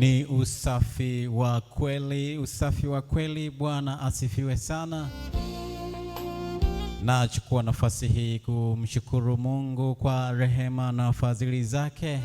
Ni usafi wa kweli, usafi wa kweli. Bwana asifiwe sana. Nachukua nafasi hii kumshukuru Mungu kwa rehema na fadhili zake.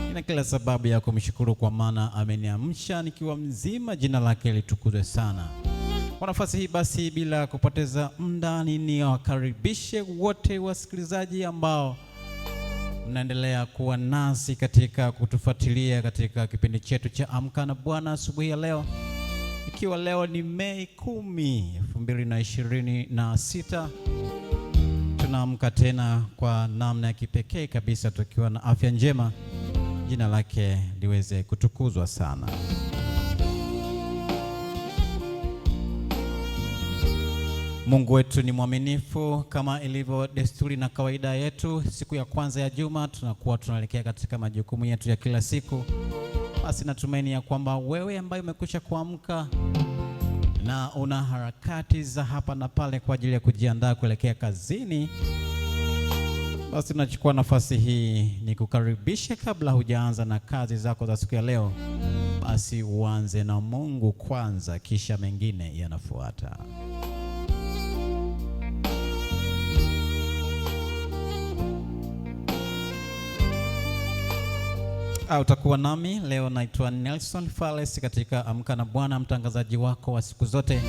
Nina kila sababu ya kumshukuru kwa maana ameniamsha nikiwa mzima. Jina lake litukuzwe sana. Kwa nafasi hii basi, bila kupoteza muda, niwakaribishe wote wasikilizaji ambao mnaendelea kuwa nasi katika kutufuatilia katika kipindi chetu cha Amka na Bwana asubuhi ya leo. Ikiwa leo ni Mei 10, 2026, tunaamka tena kwa namna ya kipekee kabisa tukiwa na afya njema. Jina lake liweze kutukuzwa sana. Mungu wetu ni mwaminifu. Kama ilivyo desturi na kawaida yetu, siku ya kwanza ya juma tunakuwa tunaelekea katika majukumu yetu ya kila siku. Basi natumaini ya kwamba wewe ambaye umekwisha kuamka na una harakati za hapa na pale kwa ajili ya kujiandaa kuelekea kazini, basi tunachukua nafasi hii ni kukaribisha, kabla hujaanza na kazi zako za siku ya leo, basi uanze na Mungu kwanza, kisha mengine yanafuata. Utakuwa nami leo. Naitwa Nelson Fales katika Amka na Bwana, mtangazaji wako wa siku zote.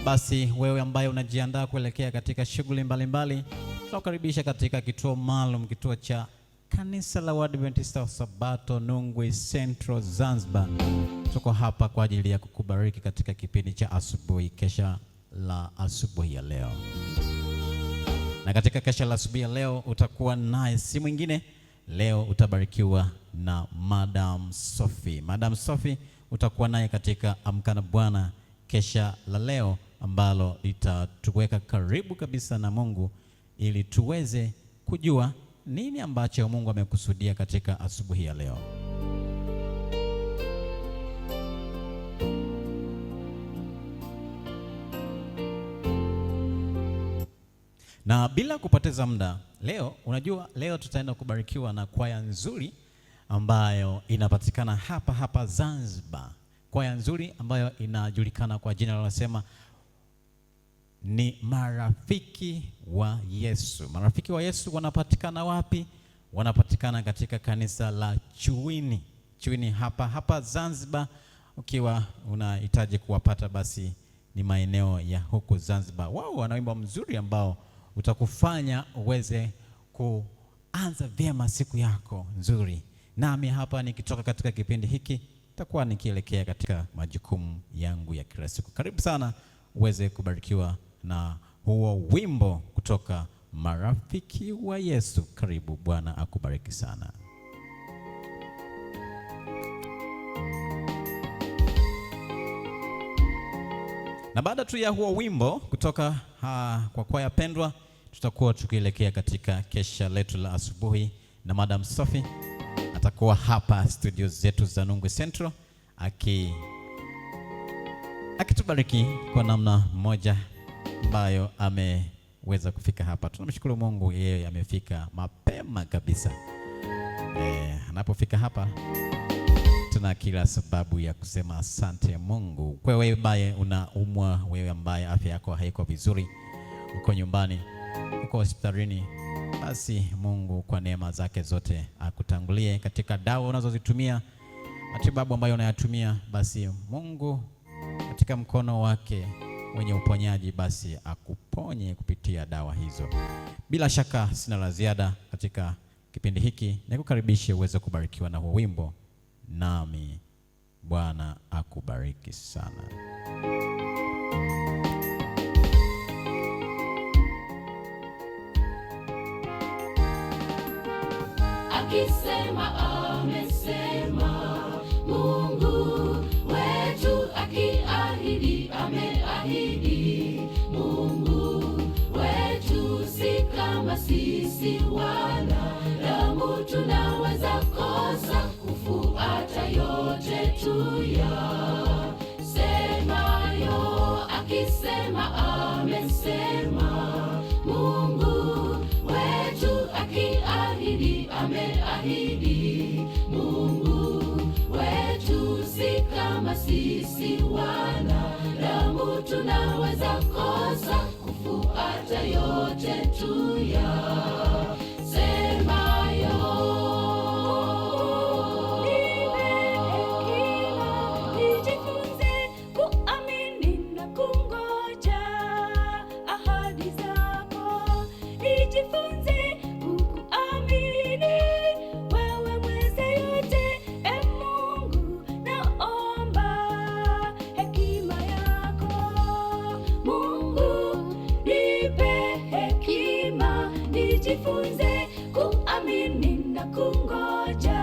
Basi wewe ambaye unajiandaa kuelekea katika shughuli mbalimbali, tunakukaribisha katika kituo maalum, kituo cha Kanisa la Waadventista wa Sabato Nungwi Central Zanzibar. Tuko hapa kwa ajili ya kukubariki katika kipindi cha asubuhi, kesha la asubuhi ya leo. Na katika kesha la asubuhi ya leo utakuwa naye si mwingine. Leo utabarikiwa na Madam Sophie. Madam Sophie utakuwa naye katika Amka na Bwana kesha la leo, ambalo litatuweka karibu kabisa na Mungu ili tuweze kujua nini ambacho Mungu amekusudia katika asubuhi ya leo. Na bila kupoteza muda, leo tutaenda kubarikiwa na kwaya nzuri ambayo inapatikana hapa Zanzibar. Kwaya nzuri ambayo inajulikana kwa jina linalosema ni Marafiki wa Yesu. Marafiki wa Yesu wanapatikana wapi? Wanapatikana katika kanisa la Chuini hapa Zanzibar. Ukiwa unahitaji kuwapata, basi ni maeneo ya huko Zanzibar. Wao wanaimba mzuri ambao utakufanya uweze kuanza vyema siku yako nzuri. Nami hapa nikitoka katika kipindi hiki nitakuwa nikielekea katika majukumu yangu ya kila siku. Karibu sana uweze kubarikiwa na huo wimbo kutoka Marafiki wa Yesu. Karibu, Bwana akubariki sana. Na baada tu ya huo wimbo kutoka kwa kwaya pendwa, tutakuwa tukielekea katika kesha letu la asubuhi, na Madam Sophie atakuwa hapa studio zetu za Nungwi Central akitubariki kwa namna moja ambayo ameweza kufika hapa. Tunamshukuru Mungu, yeye amefika mapema kabisa. Anapofika hapa tuna kila sababu ya kusema asante Mungu. Kwa wewe ambaye unaumwa, wewe ambaye afya yako haiko vizuri, uko nyumbani, uko hospitalini, basi Mungu kwa neema zake zote akutangulie katika dawa unazozitumia, matibabu ambayo unayatumia. Basi Mungu katika mkono wake wenye uponyaji, basi akuponye kupitia dawa hizo. Bila shaka sina la ziada katika kipindi hiki, nikukaribishe uweze kubarikiwa na huo wimbo, nami Bwana akubariki sana. Akisema amesema, Mungu wetu akiahidi ameahidi. Mungu wetu si kama sisi, wala damu tunaweza kosa kufuata yote tuyasemayo. Akisema amesema, Mungu wetu akiahidi ameahidi. tunaweza kosa kufuata yote tuyasemayo. Nijifunze kuamini na kungoja ahadi zako. Nijifunze kukuamini wewe mweza yote. E Mungu, naomba hekima yako. Mungu, nipe hekima, nijifunze kuamini na kungoja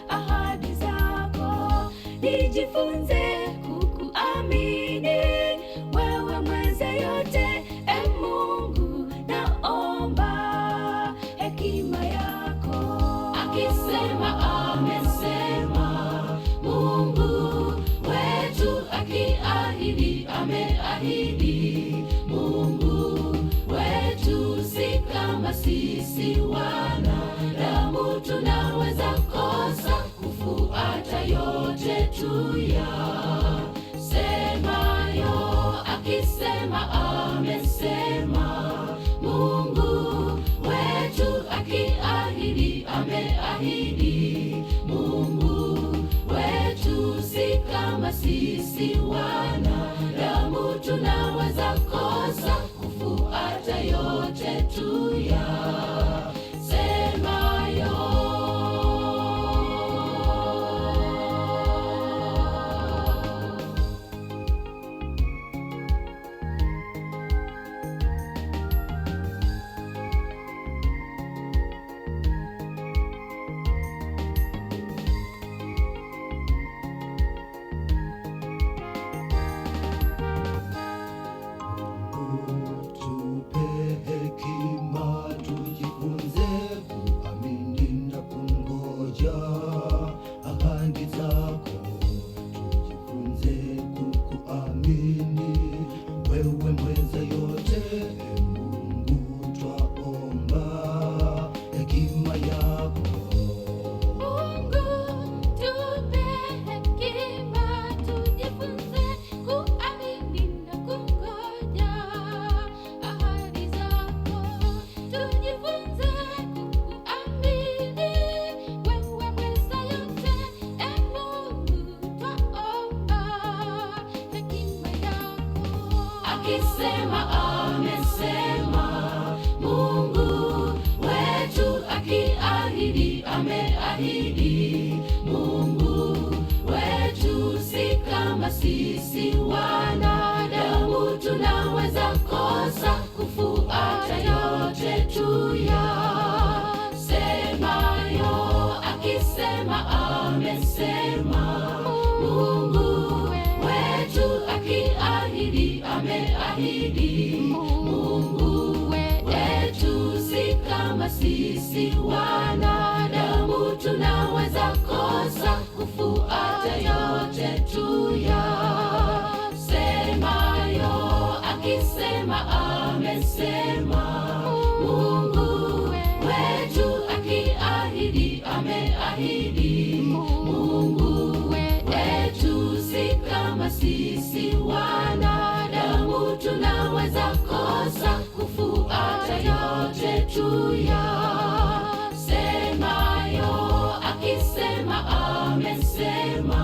ahadi zako. Nijifunze kukuamini wewe mweza yote. E Mungu, naomba hekima yako. Akisema amesema, Mungu wetu akiahidi ameahidi. Mungu wetu si kama sisi wanadamu, tunaweza kosa kufuata yote tuyasemayo. Akisema amesema, Mungu wetu akiahidi ameahidi. Mungu wetu si kama sisi wanadamu, tunaweza kosa kufuata yote tuyasemayo. Tupe hekima tujifunze kuamini na kungoja ahadi zako. Tujifunze kukuamini wewe mweza yote. E Mungu, twaomba hekima yako. Mungu, tupe hekima, tujifunze kuamini na kungoja ahadi zako. Tujifunze kukuamini wewe mweza yote. E Mungu, twaomba hekima yako. Akisema amesema, Mungu wetu akiahidi ameahidi. Mungu wetu si kama sisi wanadamu, tunaweza kosa kufuata yote tuyasemayo. Akisema amesema, Mungu wetu akiahidi ameahidi. Mungu wetu si kama sisi wanadamu, tunaweza kosa kufuata yote tuyasemayo. Akisema amesema, Mungu wetu akiahidi ameahidi. Mungu wetu si kama sisi wanadamu, tunaweza kosa kufuata yote tuyasemayo. Akisema amesema,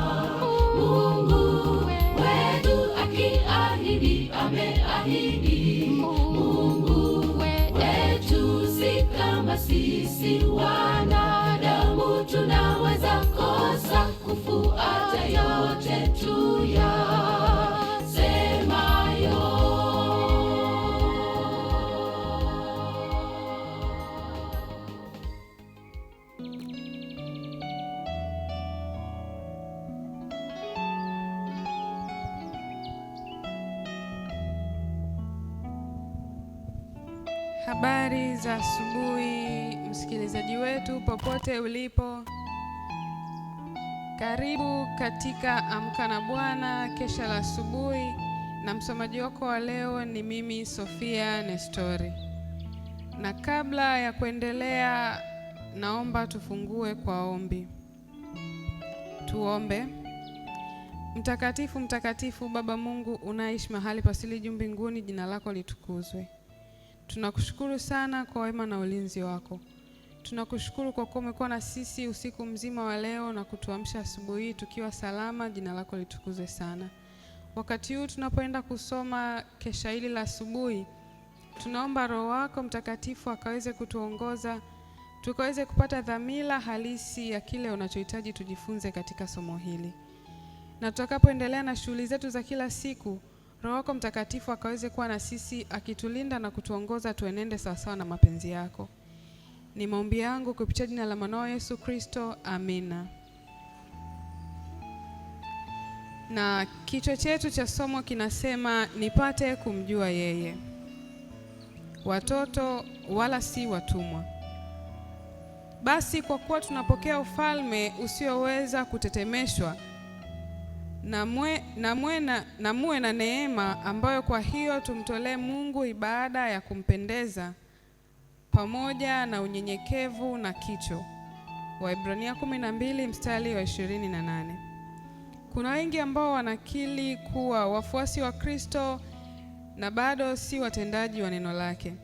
Mungu wetu akiahidi ameahidi. Mungu wetu si kama sisi wanadamu, tunaweza kosa kufuata yote tuyasemayo. Habari za asubuhi, msikilizaji wetu popote ulipo. Karibu katika Amka na Bwana, kesha la asubuhi, na msomaji wako wa leo ni mimi Sofia Nestori. Na kabla ya kuendelea, naomba tufungue kwa ombi. Tuombe. Mtakatifu, mtakatifu, Baba Mungu unaishi mahali pasili juu mbinguni, jina lako litukuzwe. Tunakushukuru sana kwa wema na ulinzi wako. Tunakushukuru kwa kuwa umekuwa na sisi usiku mzima wa leo na kutuamsha asubuhi tukiwa salama, jina lako litukuzwe sana. Wakati huu tunapoenda kusoma kesha hili la asubuhi, tunaomba Roho wako Mtakatifu akaweze kutuongoza, tukaweze kupata dhamira halisi ya kile unachohitaji tujifunze katika somo hili. Na tutakapoendelea na shughuli zetu za kila siku, Roho wako Mtakatifu akaweze kuwa na sisi akitulinda na kutuongoza tuenende sawasawa na mapenzi yako. Ni maombi yangu kupitia jina la mwanao Yesu Kristo, amina. Na kichwa chetu cha somo kinasema nipate kumjua yeye. Watoto wala si watumwa. Basi kwa kuwa tunapokea ufalme usioweza kutetemeshwa, na muwe na neema ambayo kwa hiyo tumtolee Mungu ibada ya kumpendeza pamoja na unyenyekevu na kicho. Waebrania 12 mstari wa 28. Kuna wengi ambao wanakiri kuwa wafuasi wa Kristo na bado si watendaji wa neno lake.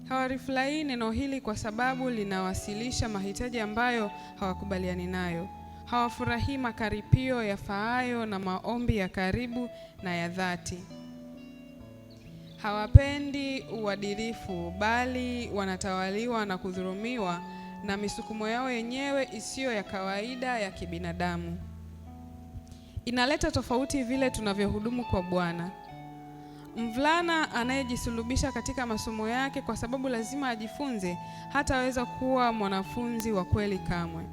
Hawarifurahii neno hili kwa sababu linawasilisha mahitaji ambayo hawakubaliani nayo. Hawafurahii makaripio yafaayo na maombi ya karibu na ya dhati. Hawapendi uadilifu, bali wanatawaliwa na kudhulumiwa na misukumo yao yenyewe isiyo ya kawaida ya kibinadamu. Inaleta tofauti vile tunavyohudumu kwa Bwana. Mvulana anayejisulubisha katika masomo yake kwa sababu lazima ajifunze, hataweza kuwa mwanafunzi wa kweli kamwe.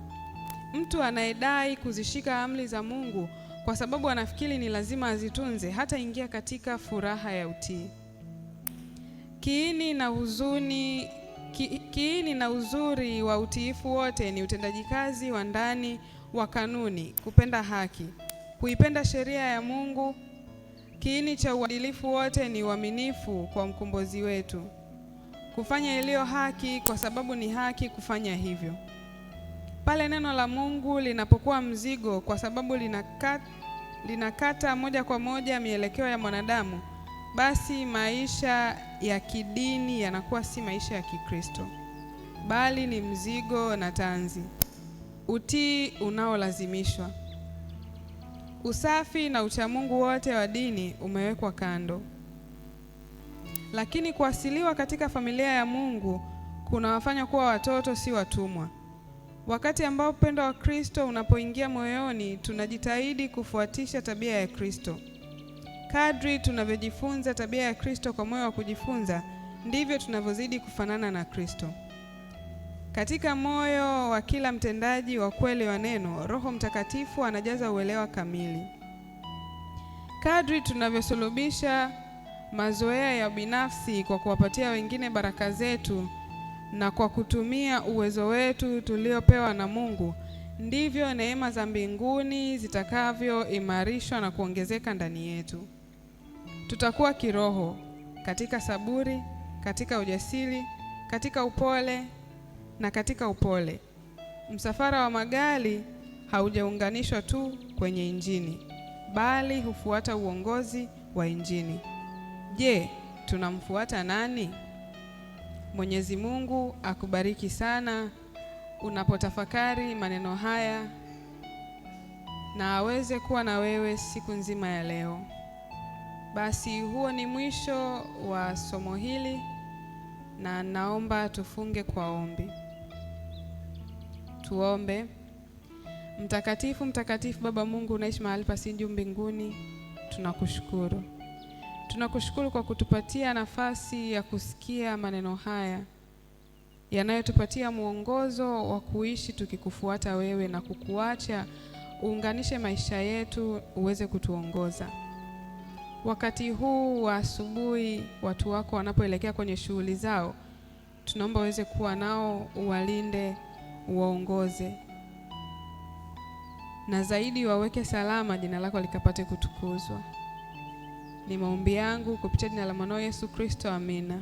Mtu anayedai kuzishika amri za Mungu kwa sababu anafikiri ni lazima azitunze, hataingia katika furaha ya utii. Kiini na uzuri wa utiifu wote ni utendaji kazi wa ndani wa kanuni, kupenda haki, kuipenda sheria ya Mungu. Kiini cha uadilifu wote ni uaminifu kwa mkombozi wetu, kufanya iliyo haki kwa sababu ni haki kufanya hivyo. Pale neno la Mungu linapokuwa mzigo kwa sababu linakata moja kwa moja mielekeo ya mwanadamu, basi maisha ya kidini yanakuwa si maisha ya Kikristo, bali ni mzigo na tanzi, utii unaolazimishwa. Usafi na uchamungu wote wa dini umewekwa kando. Lakini kuasiliwa katika familia ya Mungu kunawafanya kuwa watoto si watumwa. Wakati ambao upendo wa Kristo unapoingia moyoni, tunajitahidi kufuatisha tabia ya Kristo. Kadri tunavyojifunza tabia ya Kristo kwa moyo wa kujifunza, ndivyo tunavyozidi kufanana na Kristo. Katika moyo wa kila mtendaji wa kweli wa neno, Roho Mtakatifu anajaza uelewa kamili. Kadri tunavyosulubisha mazoea ya binafsi kwa kuwapatia wengine baraka zetu na kwa kutumia uwezo wetu tuliopewa na Mungu, ndivyo neema za mbinguni zitakavyoimarishwa na kuongezeka ndani yetu. Tutakuwa kiroho, katika saburi, katika ujasiri, katika upole na katika upole. Msafara wa magari haujaunganishwa tu kwenye injini, bali hufuata uongozi wa injini. Je, tunamfuata nani? Mwenyezi Mungu akubariki sana unapotafakari maneno haya na aweze kuwa na wewe siku nzima ya leo. Basi huo ni mwisho wa somo hili na naomba tufunge kwa ombi. Tuombe. Mtakatifu, mtakatifu Baba Mungu unaishi mahali pa juu mbinguni, tunakushukuru. Tunakushukuru kwa kutupatia nafasi ya kusikia maneno haya yanayotupatia mwongozo wa kuishi tukikufuata wewe na kukuacha uunganishe maisha yetu uweze kutuongoza. Wakati huu wa asubuhi watu wako wanapoelekea kwenye shughuli zao, tunaomba uweze kuwa nao, uwalinde, uwaongoze. Na zaidi waweke salama, jina lako likapate kutukuzwa. Ni maombi yangu kupitia jina la mwanao Yesu Kristo, amina.